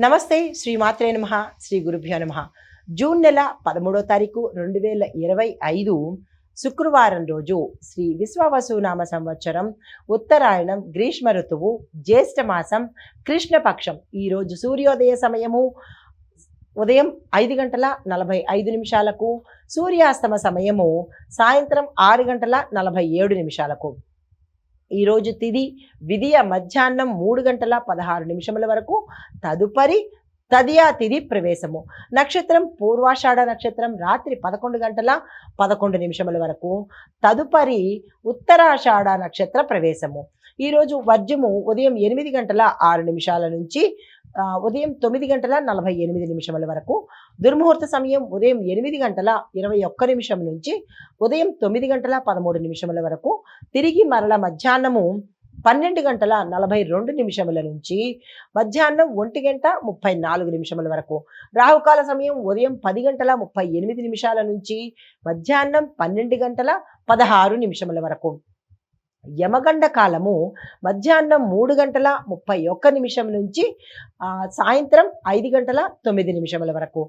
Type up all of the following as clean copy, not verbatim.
నమస్తే శ్రీ మాత్రే నమః శ్రీ గురుభ్యో నమః. జూన్ నెల 13వ తారీఖు 2025 శుక్రవారం రోజు శ్రీ విశ్వావసునామ సంవత్సరం ఉత్తరాయణం గ్రీష్మ ఋతువు జ్యేష్ఠ మాసం కృష్ణపక్షం. ఈరోజు సూర్యోదయ సమయము ఉదయం 5:45 సూర్యాస్తమ సమయము సాయంత్రం 6:47. ఈరోజు తిది విధియ మధ్యాహ్నం 3:16 వరకు. తదుపరి తదియా తిది ప్రవేశము. నక్షత్రం పూర్వాషాఢ నక్షత్రం రాత్రి 11:11 వరకు. తదుపరి ఉత్తరాషాఢ నక్షత్ర ప్రవేశము. ఈరోజు వర్జము ఉదయం 8:06 నుంచి ఉదయం 9:48 వరకు. దుర్ముహూర్త సమయం ఉదయం 8:21 నుంచి ఉదయం 9:13 వరకు. తిరిగి మరల మధ్యాహ్నము 12:42 నుంచి మధ్యాహ్నం 1:34 వరకు. రాహుకాల సమయం ఉదయం 10:38 నుంచి మధ్యాహ్నం 12:16 వరకు. యమగండ కాలము మధ్యాహ్నం 3:31 నుంచి సాయంత్రం 5:09 వరకు.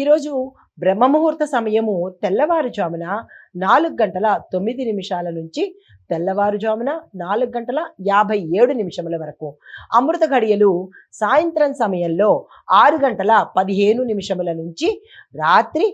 ఈరోజు బ్రహ్మముహూర్త సమయము తెల్లవారుజామున 4:09 నుంచి తెల్లవారుజామున 4:57 వరకు. అమృత ఘడియలు సాయంత్రం సమయంలో 6:15 నుంచి రాత్రి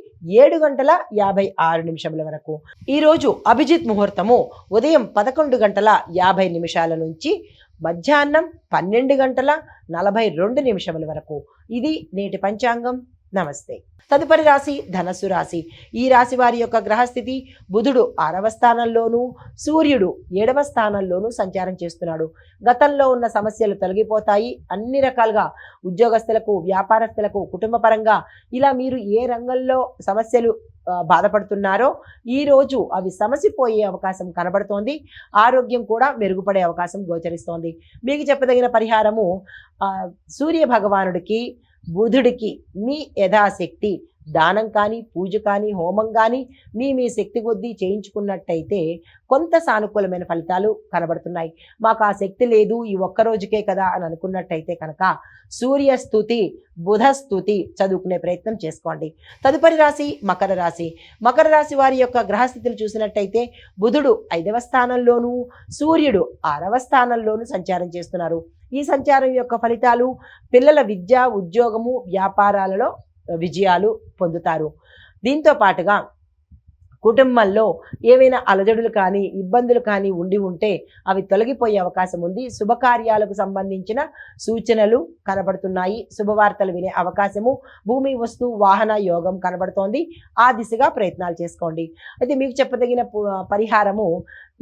7:56 వరకు. ఈరోజు అభిజిత్ ముహూర్తము ఉదయం 11:50 నుంచి మధ్యాహ్నం 12:42 వరకు. ఇది నేటి పంచాంగం. నమస్తే. తదుపరి రాశి ధనస్సు రాశి. ఈ రాశి వారి యొక్క గ్రహస్థితి బుధుడు 6వ స్థానంలోను సూర్యుడు 7వ స్థానంలోను సంచారం చేస్తున్నాడు. గతంలో ఉన్న సమస్యలు తొలగిపోతాయి. అన్ని రకాలుగా ఉద్యోగస్తులకు, వ్యాపారస్తులకు, కుటుంబ పరంగా ఇలా మీరు ఏ రంగంలో సమస్యలు బాధపడుతున్నారో ఈరోజు అవి సమసిపోయే అవకాశం కనబడుతోంది. ఆరోగ్యం కూడా మెరుగుపడే అవకాశం గోచరిస్తోంది. మీకు చెప్పదగిన పరిహారము సూర్య భగవానుడికి, బుధుడికి మీ యథాశక్తి దానం కానీ, పూజ కానీ, హోమం కానీ మీ శక్తి కొద్దీ చేయించుకున్నట్టయితే కొంత సానుకూలమైన ఫలితాలు కనబడుతున్నాయి. మాకు ఆ శక్తి లేదు, ఈ ఒక్కరోజుకే కదా అని అనుకున్నట్టయితే కనుక సూర్య స్తుతి, బుధ స్తుతి చదువుకునే ప్రయత్నం చేసుకోండి. తదుపరి రాశి మకర రాశి. మకర రాశి వారి యొక్క గ్రహస్థితులు చూసినట్టయితే బుధుడు 5వ స్థానంలోను సూర్యుడు 6వ స్థానంలోను సంచారం చేస్తున్నారు. ఈ సంచారం యొక్క ఫలితాలు పిల్లల విద్య, ఉద్యోగము, వ్యాపారాలలో విజయాలు పొందుతారు. దీంతో పాటుగా కుటుంబంలో ఏవైనా అలజడులు కానీ, ఇబ్బందులు కానీ ఉంటే అవి తొలగిపోయే అవకాశం ఉంది. శుభకార్యాలకు సంబంధించిన సూచనలు కనబడుతున్నాయి. శుభవార్తలు వినే అవకాశము, భూమి, వస్తు, వాహన యోగం కనబడుతోంది. ఆ దిశగా ప్రయత్నాలు చేసుకోండి. అయితే మీకు చెప్పదగిన పరిహారము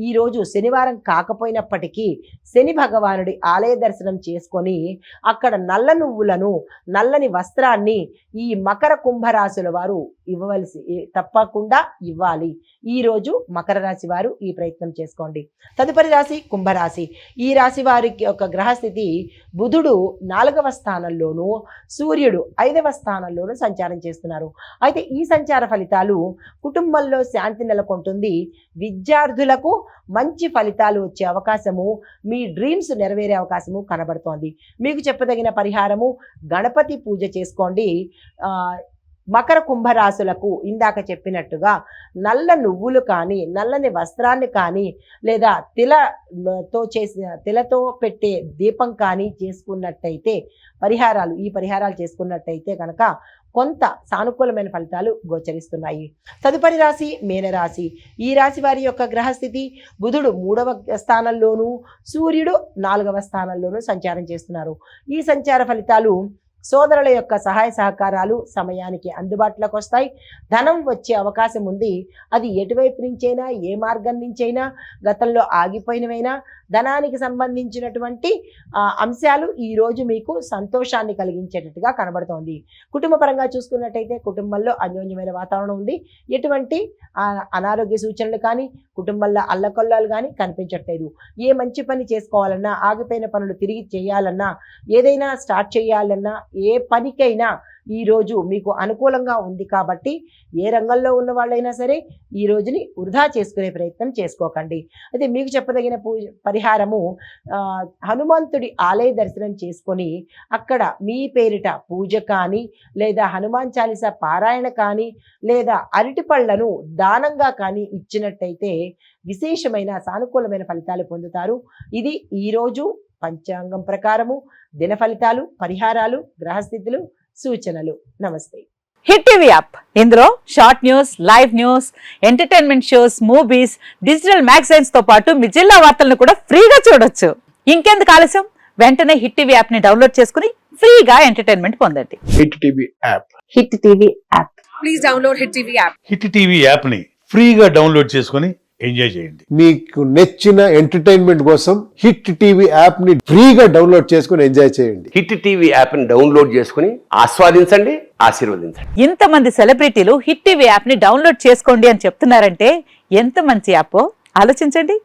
ఈరోజు శనివారం కాకపోయినప్పటికీ శని భగవానుడి ఆలయ దర్శనం చేసుకొని అక్కడ నల్ల నువ్వులను, నల్లని వస్త్రాన్ని ఈ మకర కుంభరాశుల వారు తప్పకుండా ఇవ్వాలి. ఈరోజు మకర రాశి వారు ఈ ప్రయత్నం చేసుకోండి. తదుపరి రాశి కుంభరాశి. ఈ రాశి వారికి యొక్క గ్రహస్థితి బుధుడు 4వ స్థానంలోను సూర్యుడు 5వ స్థానంలోను సంచారం చేస్తున్నారు. అయితే ఈ సంచార ఫలితాలు కుటుంబంలో శాంతి నెలకొంటుంది. విద్యార్థులకు మంచి ఫలితాలు వచ్చే అవకాశము, మీ డ్రీమ్స్ నెరవేరే అవకాశము కనబడుతోంది. మీకు చెప్పదగిన పరిహారము గణపతి పూజ చేసుకోండి. మకర కుంభరాశులకు ఇందాక చెప్పినట్టుగా నల్ల నువ్వులు కానీ, నల్లని వస్త్రాన్ని కానీ, లేదా తిలతో పెట్టే దీపం కానీ చేసుకున్నట్టయితే ఈ పరిహారాలు చేసుకున్నట్టయితే కనుక కొంత సానుకూలమైన ఫలితాలు గోచరిస్తున్నాయి. తదుపరి రాశి మీనరాశి. ఈ రాశి వారి యొక్క గ్రహస్థితి బుధుడు 3వ స్థానంలోను సూర్యుడు 4వ స్థానంలోను సంచారం చేస్తున్నారు. ఈ సంచార ఫలితాలు సోదరుల యొక్క సహాయ సహకారాలు సమయానికి అందుబాటులోకి వస్తాయి. ధనం వచ్చే అవకాశం ఉంది. అది ఎటువైపు నుంచైనా, ఏ మార్గం నుంచైనా, గతంలో ఆగిపోయినవైనా ధనానికి సంబంధించినటువంటి అంశాలు ఈరోజు మీకు సంతోషాన్ని కలిగించేటట్టుగా కనబడుతోంది. కుటుంబ పరంగా చూసుకున్నట్టయితే కుటుంబంలో అన్యోన్యమైన వాతావరణం ఉంది. ఎటువంటి అనారోగ్య సూచనలు కానీ, కుటుంబంలో అల్లకొల్లాలు కానీ కనిపించట్లేదు. ఏ మంచి పని చేసుకోవాలన్నా, ఆగిపోయిన పనులు తిరిగి చేయాలన్నా, ఏదైనా స్టార్ట్ చేయాలన్నా ఏ పనికైనా ఈరోజు మీకు అనుకూలంగా ఉంది కాబట్టి ఏ రంగంలో ఉన్న వాళ్ళైనా సరే ఈ రోజుని వృధా చేసుకునే ప్రయత్నం చేసుకోకండి. అయితే మీకు చెప్పదగిన పరిహారము హనుమంతుడి ఆలయ దర్శనం చేసుకొని అక్కడ మీ పేరిట పూజ కానీ లేదా హనుమాన్ చాలీసా పారాయణ కానీ లేదా అరటిపళ్లను దానంగా కానీ ఇచ్చినట్టయితే విశేషమైన సానుకూలమైన ఫలితాలు పొందుతారు. ఇది ఈరోజు పంచాంగం ప్రకారము దిన ఫలితాలు, పరిహారాలు, గ్రహస్థితులు, సూచనలు. నమస్తే. హిట్ టీవీ యాప్ ఇందులో short news, live news, entertainment shows, movies, digital magazines తో పాటు మీ జిల్లా వార్తలను కూడా ఫ్రీగా చూడొచ్చు. ఇంకెందుకు ఆలస్యం, వెంటనే హిట్ టీవీ యాప్ ని డౌన్లోడ్ చేసుకుని ఫ్రీగా ఎంటర్టైన్మెంట్ పొందండి. Hit TV app. Hit TV app. Please download hit TV app. Hit TV app ని ఫ్రీగా డౌన్లోడ్ చేసుకొని ఎంజాయ్ చేయండి. మీకు నచ్చిన ఎంటర్టైన్మెంట్ కోసం హిట్ టీవీ యాప్ ని ఫ్రీగా డౌన్లోడ్ చేసుకొని ఎంజాయ్ చేయండి. హిట్ టీవీ యాప్ ని డౌన్లోడ్ చేసుకుని ఆస్వాదించండి, ఆశీర్వదించండి. ఇంతమంది సెలబ్రిటీలు హిట్ టీవీ యాప్ ని డౌన్లోడ్ చేసుకోండి అని చెప్తున్నారంటే ఎంత మంచి యాప్ ఆలోచించండి.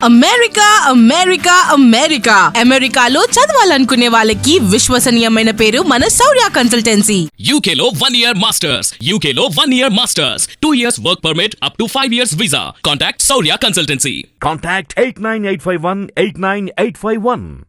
అమెరికా అమెరికా అమెరికా అమెరికాలో చదవాలనుకునే వాళ్ళకి విశ్వసనీయమైన పేరు మన శౌర్య కన్సల్టెన్సీ. UK లో 1 year masters. UK లో 1 year masters. 2 years work permit up to 5 years visa. Contact Saurya Consultancy. Contact 89851 89851.